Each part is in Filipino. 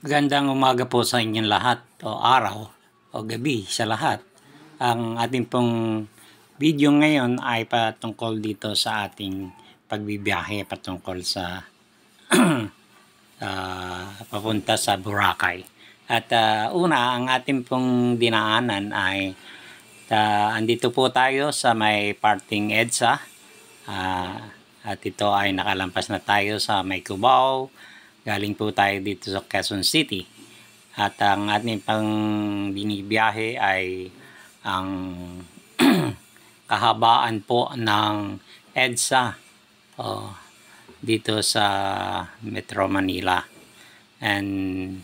Magandang umaga po sa inyong lahat o araw o gabi sa lahat. Ang ating pong video ngayon ay patungkol dito sa ating pagbibiyahe patungkol sa papunta sa Boracay. At una, ang ating pong dinaanan ay andito po tayo sa may parting EDSA. At ito ay nakalampas na tayo sa may Cubao. Galing po tayo dito sa Quezon City. At ang ating pang binibiyahe ay ang kahabaan po ng EDSA dito sa Metro Manila. And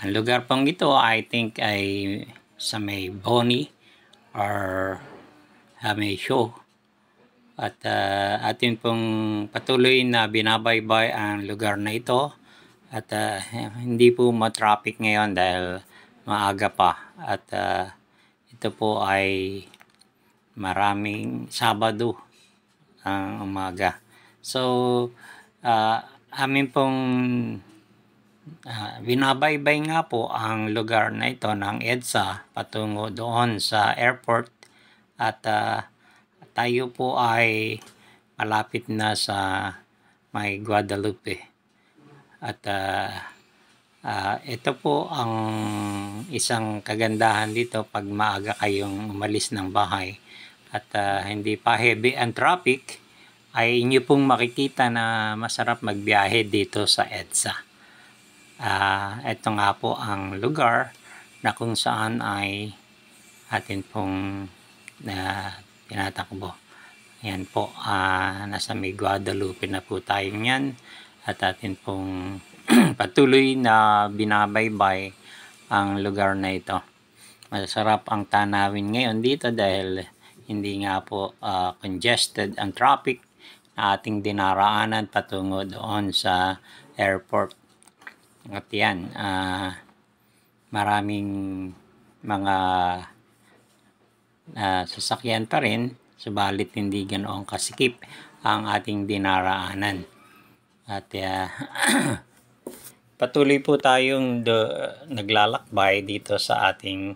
ang lugar pong ito I think ay sa may Boni or may show. At atin pong patuloy na binabaybay ang lugar na ito. At hindi po ma-traffic ngayon dahil maaga pa. At ito po ay maraming Sabado ang umaga. So, amin pong binabaybay nga po ang lugar na ito ng EDSA patungo doon sa airport. At tayo po ay malapit na sa may Guadalupe. At ito po ang isang kagandahan dito pag maaga kayong umalis ng bahay at hindi pa heavy ang traffic, ay inyo pong makikita na masarap magbiyahe dito sa EDSA. Ito nga po ang lugar na kung saan ay atin pong tinatakbo. Ayan po, nasa may Guadalupe na po tayo niyan. At atin pong patuloy na binabaybay ang lugar na ito. Masarap ang tanawin ngayon dito dahil hindi nga po congested ang traffic na ating dinaraanan patungo doon sa airport. At yan, maraming mga sasakyan pa rin, subalit hindi ganoon kasikip ang ating dinaraanan. At patuloy po tayong naglalakbay dito sa ating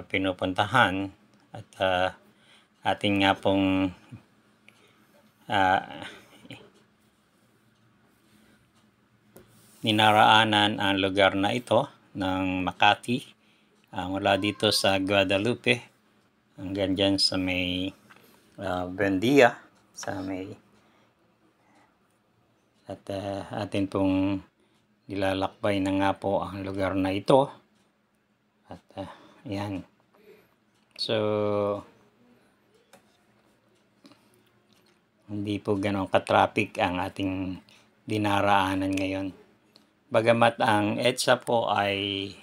pinupuntahan. At ating nga pong ninaraanan ang lugar na ito ng Makati. Mula dito sa Guadalupe hanggang dyan sa may Buendia, sa may at atin pong nilalakbay na nga po ang lugar na ito. At yan. So, hindi po ganun ka-traffic ang ating dinaraanan ngayon. Bagamat ang EDSA po ay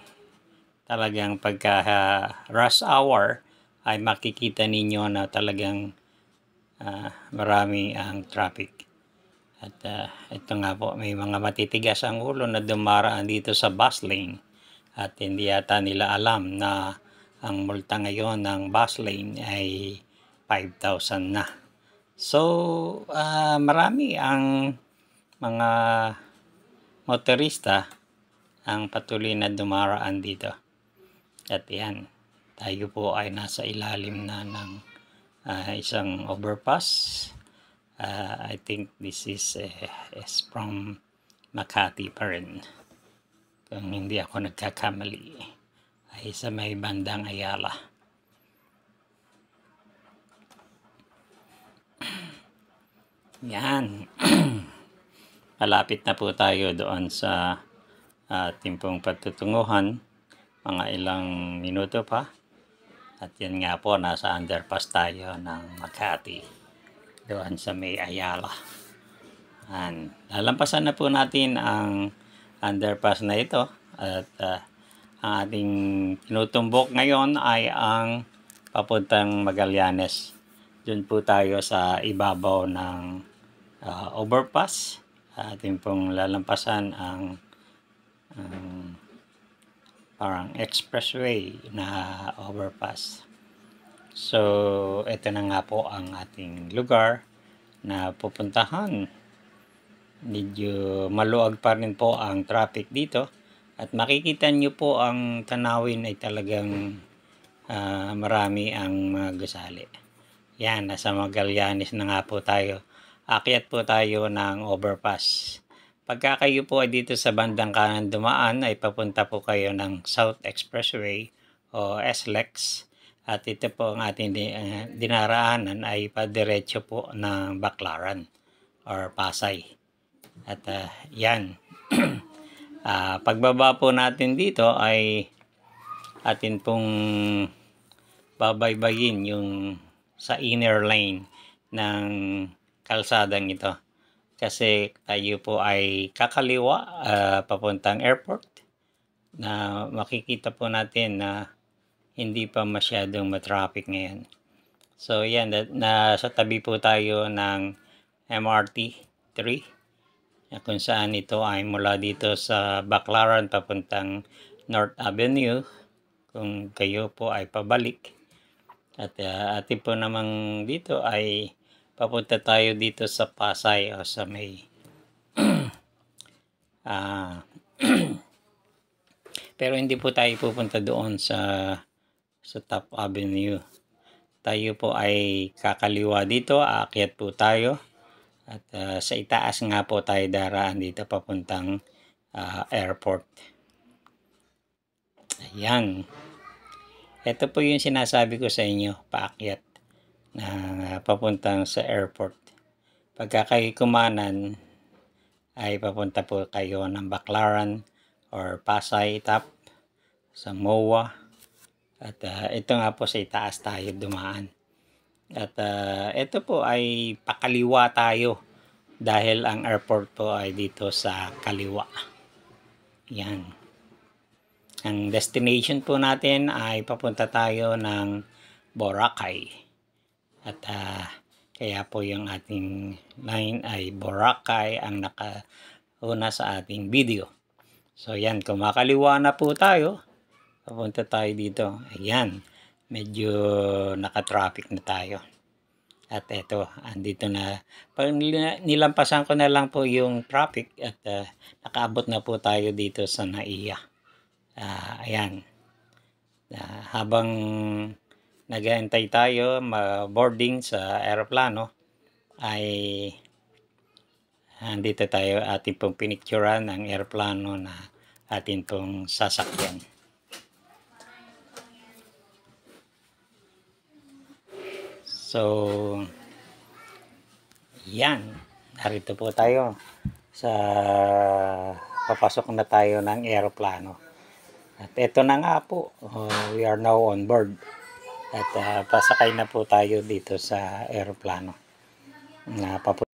talagang pagka rush hour ay makikita ninyo na talagang marami ang traffic. At ito nga po, may mga matitigas ang ulo na dumaraan dito sa bus lane. At hindi yata nila alam na ang multa ngayon ng bus lane ay 5,000 na. So, marami ang mga motorista ang patuloy na dumaraan dito. At yan, tayo po ay nasa ilalim na ng isang overpass. I think this is from Makati pa rin. Kung hindi ako nagkakamali, ay sa may bandang Ayala. Yan. Malapit na po tayo doon sa ating pong patutunguhan. Mga ilang minuto pa. At yan nga po, nasa underpass tayo ng Makati. Doon sa may Ayala. Lalampasan na po natin ang underpass na ito. At ang ating tinutumbok ngayon ay ang papuntang Magallanes. Doon po tayo sa ibabaw ng overpass. Ating pong lalampasan ang parang expressway na overpass. So, ito na nga po ang ating lugar na pupuntahan. Medyo maluwag pa rin po ang traffic dito At makikita nyo po ang tanawin ay talagang marami ang mga gusali. Yan, nasa Magallanes na nga po tayo. Akyat po tayo ng overpass. Pagka kayo po ay dito sa bandang kanan dumaan, ay papunta po kayo ng South Expressway o SLEX. At ito po ang ating dinaraanan ay padiretso po ng Baclaran or Pasay. At yan. Pagbaba po natin dito ay atin pong babaybayin yung sa inner lane ng kalsadang ito. Kasi tayo po ay kakaliwa papuntang airport na makikita po natin na hindi pa masyadong matraffic ngayon. So yan, nasa tabi po tayo ng MRT 3 kung saan ito ay mula dito sa Baclaran papuntang North Avenue kung kayo po ay pabalik. At atin po namang dito ay papunta tayo dito sa Pasay o sa may pero hindi po tayo pupunta doon sa Top Avenue. Tayo po ay kakaliwa dito, aakyat po tayo. At sa itaas nga po tayo daraan dito papuntang airport. Ayan. Ito po yung sinasabi ko sa inyo, paakyat na papuntang sa airport. Pagka kayo kumanan, ay papunta po kayo ng Baclaran or Pasay Top sa MOA. At ito nga po sa itaas tayo dumaan. At ito po ay pakaliwa tayo dahil ang airport po ay dito sa kaliwa. Yan. Ang destination po natin ay papunta tayo ng Boracay. At kaya po yung ating line ay Boracay ang nakauna sa ating video. So yan, kumakaliwa na po tayo. Papunta tayo dito. Ayan, medyo naka-traffic na tayo. At eto, andito na. Pag nilampasan ko na lang po yung traffic at nakaabot na po tayo dito sa NAIA. Ayan. Habang nag-aantay tayo boarding sa aeroplano ay andito tayo ating pong pinicturan ng aeroplano na ating pong sasakyan. So yan, narito po tayo sa papasok na tayo ng aeroplano. At ito na nga po, we are now on board. At pasakay na po tayo dito sa aeroplano na papunta.